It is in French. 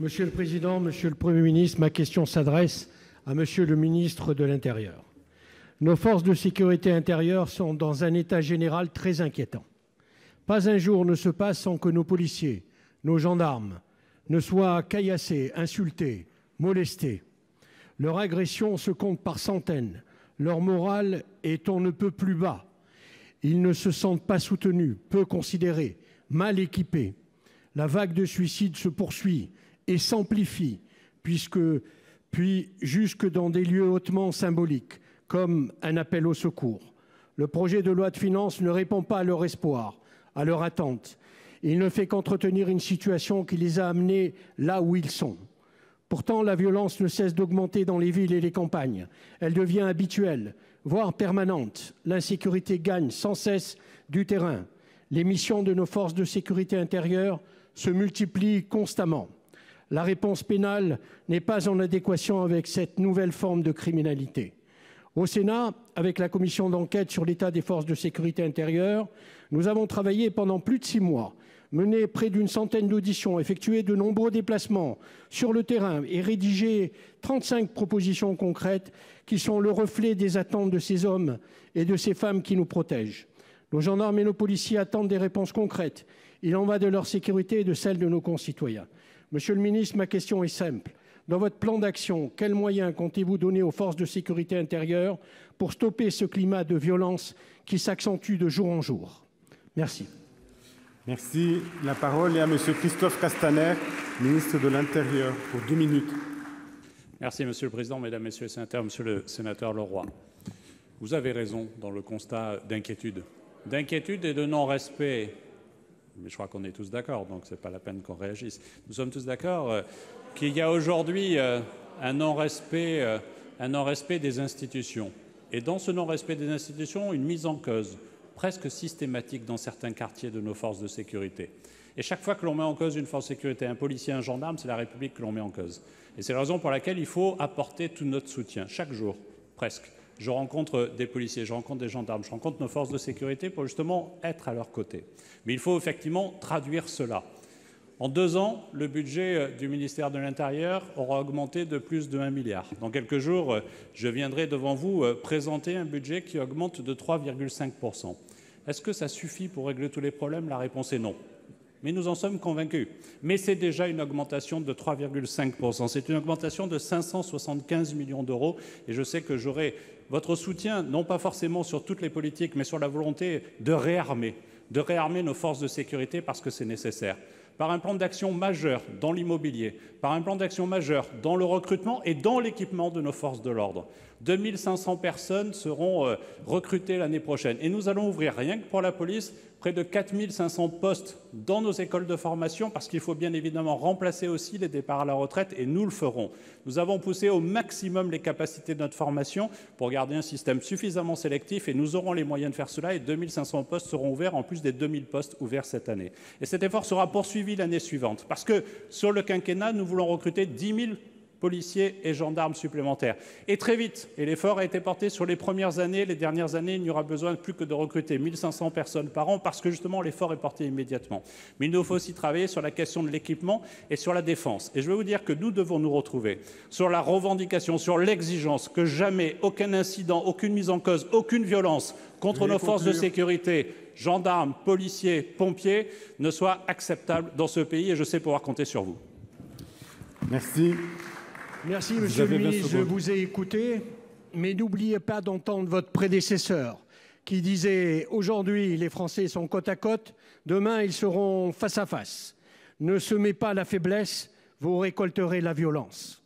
Monsieur le Président, Monsieur le Premier ministre, ma question s'adresse à Monsieur le ministre de l'Intérieur. Nos forces de sécurité intérieure sont dans un état général très inquiétant. Pas un jour ne se passe sans que nos policiers, nos gendarmes, ne soient caillassés, insultés, molestés. Leur agression se compte par centaines. Leur morale est on ne peut plus bas. Ils ne se sentent pas soutenus, peu considérés, mal équipés. La vague de suicides se poursuit et s'amplifie, puis jusque dans des lieux hautement symboliques, comme un appel au secours. Le projet de loi de finances ne répond pas à leur espoir, à leur attente. Il ne fait qu'entretenir une situation qui les a amenés là où ils sont. Pourtant, la violence ne cesse d'augmenter dans les villes et les campagnes. Elle devient habituelle, voire permanente. L'insécurité gagne sans cesse du terrain. Les missions de nos forces de sécurité intérieure se multiplient constamment. La réponse pénale n'est pas en adéquation avec cette nouvelle forme de criminalité. Au Sénat, avec la commission d'enquête sur l'état des forces de sécurité intérieure, nous avons travaillé pendant plus de 6 mois, mené près d'une centaine d'auditions, effectué de nombreux déplacements sur le terrain et rédigé 35 propositions concrètes qui sont le reflet des attentes de ces hommes et de ces femmes qui nous protègent. Nos gendarmes et nos policiers attendent des réponses concrètes. Il en va de leur sécurité et de celle de nos concitoyens. Monsieur le ministre, ma question est simple. Dans votre plan d'action, quels moyens comptez-vous donner aux forces de sécurité intérieure pour stopper ce climat de violence qui s'accentue de jour en jour? Merci. Merci. La parole est à Monsieur Christophe Castaner, ministre de l'Intérieur, pour 2 minutes. Merci, Monsieur le Président, Mesdames, Messieurs les sénateurs, Monsieur le sénateur Leroy. Vous avez raison dans le constat d'inquiétude et de non-respect. Mais je crois qu'on est tous d'accord, donc ce n'est pas la peine qu'on réagisse. Nous sommes tous d'accord qu'il y a aujourd'hui un non-respect des institutions. Et dans ce non-respect des institutions, une mise en cause presque systématique dans certains quartiers de nos forces de sécurité. Et chaque fois que l'on met en cause une force de sécurité, un policier, un gendarme, c'est la République que l'on met en cause. Et c'est la raison pour laquelle il faut apporter tout notre soutien, chaque jour, presque. Je rencontre des policiers, je rencontre des gendarmes, je rencontre nos forces de sécurité pour justement être à leur côté. Mais il faut effectivement traduire cela. En 2 ans, le budget du ministère de l'Intérieur aura augmenté de plus de 1 milliard. Dans quelques jours, je viendrai devant vous présenter un budget qui augmente de 3,5 %. Est-ce que ça suffit pour régler tous les problèmes? La réponse est non. Mais nous en sommes convaincus. Mais c'est déjà une augmentation de 3,5 %. C'est une augmentation de 575 millions d'euros. Et je sais que j'aurai votre soutien, non pas forcément sur toutes les politiques, mais sur la volonté de réarmer nos forces de sécurité parce que c'est nécessaire. Par un plan d'action majeur dans l'immobilier, par un plan d'action majeur dans le recrutement et dans l'équipement de nos forces de l'ordre. 2 500 personnes seront recrutées l'année prochaine. Et nous allons ouvrir, rien que pour la police, près de 4 500 postes dans nos écoles de formation, parce qu'il faut bien évidemment remplacer aussi les départs à la retraite, et nous le ferons. Nous avons poussé au maximum les capacités de notre formation pour garder un système suffisamment sélectif, et nous aurons les moyens de faire cela, et 2 500 postes seront ouverts, en plus des 2 000 postes ouverts cette année. Et cet effort sera poursuivi l'année suivante, parce que sur le quinquennat, nous voulons recruter 10 000 policiers et gendarmes supplémentaires. Et très vite, et l'effort a été porté sur les premières années, les dernières années, il n'y aura besoin plus que de recruter 1 500 personnes par an parce que justement l'effort est porté immédiatement. Mais il nous faut aussi travailler sur la question de l'équipement et sur la défense. Et je veux vous dire que nous devons nous retrouver sur la revendication, sur l'exigence que jamais aucun incident, aucune mise en cause, aucune violence contre nos forces de sécurité, gendarmes, policiers, pompiers, ne soit acceptable dans ce pays et je sais pouvoir compter sur vous. Merci. Merci, Monsieur le ministre, je vous ai écouté, mais n'oubliez pas d'entendre votre prédécesseur qui disait « Aujourd'hui, les Français sont côte à côte, demain, ils seront face à face. Ne semez pas la faiblesse, vous récolterez la violence. »